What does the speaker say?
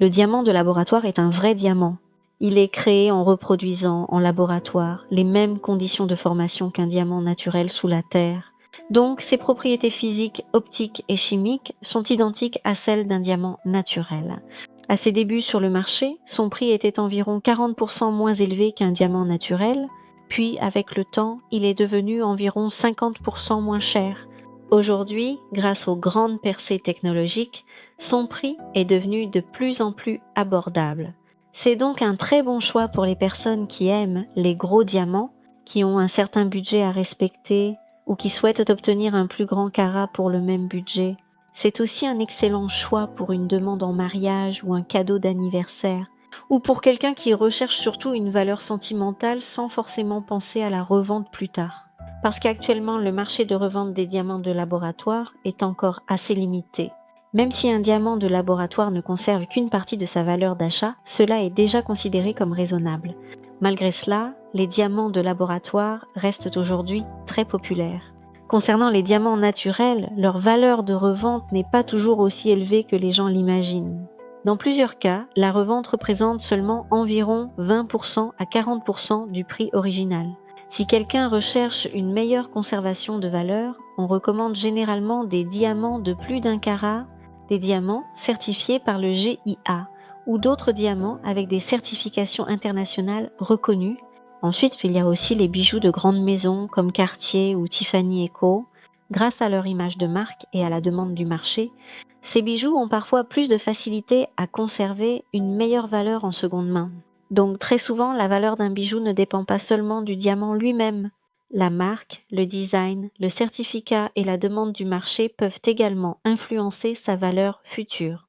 Le diamant de laboratoire est un vrai diamant. Il est créé en reproduisant en laboratoire les mêmes conditions de formation qu'un diamant naturel sous la terre. Donc, ses propriétés physiques, optiques et chimiques sont identiques à celles d'un diamant naturel. À ses débuts sur le marché, son prix était environ 40% moins élevé qu'un diamant naturel, puis avec le temps, il est devenu environ 50% moins cher. Aujourd'hui, grâce aux grandes percées technologiques, son prix est devenu de plus en plus abordable. C'est donc un très bon choix pour les personnes qui aiment les gros diamants, qui ont un certain budget à respecter ou qui souhaitent obtenir un plus grand carat pour le même budget. C'est aussi un excellent choix pour une demande en mariage ou un cadeau d'anniversaire, ou pour quelqu'un qui recherche surtout une valeur sentimentale sans forcément penser à la revente plus tard. Parce qu'actuellement, le marché de revente des diamants de laboratoire est encore assez limité. Même si un diamant de laboratoire ne conserve qu'une partie de sa valeur d'achat, cela est déjà considéré comme raisonnable. Malgré cela, les diamants de laboratoire restent aujourd'hui très populaires. Concernant les diamants naturels, leur valeur de revente n'est pas toujours aussi élevée que les gens l'imaginent. Dans plusieurs cas, la revente représente seulement environ 20% à 40% du prix original. Si quelqu'un recherche une meilleure conservation de valeur, on recommande généralement des diamants de plus d'1 carat, des diamants certifiés par le GIA ou d'autres diamants avec des certifications internationales reconnues. Ensuite, il y a aussi les bijoux de grandes maisons comme Cartier ou Tiffany & Co. Grâce à leur image de marque et à la demande du marché, ces bijoux ont parfois plus de facilité à conserver une meilleure valeur en seconde main. Donc très souvent, la valeur d'un bijou ne dépend pas seulement du diamant lui-même. La marque, le design, le certificat et la demande du marché peuvent également influencer sa valeur future.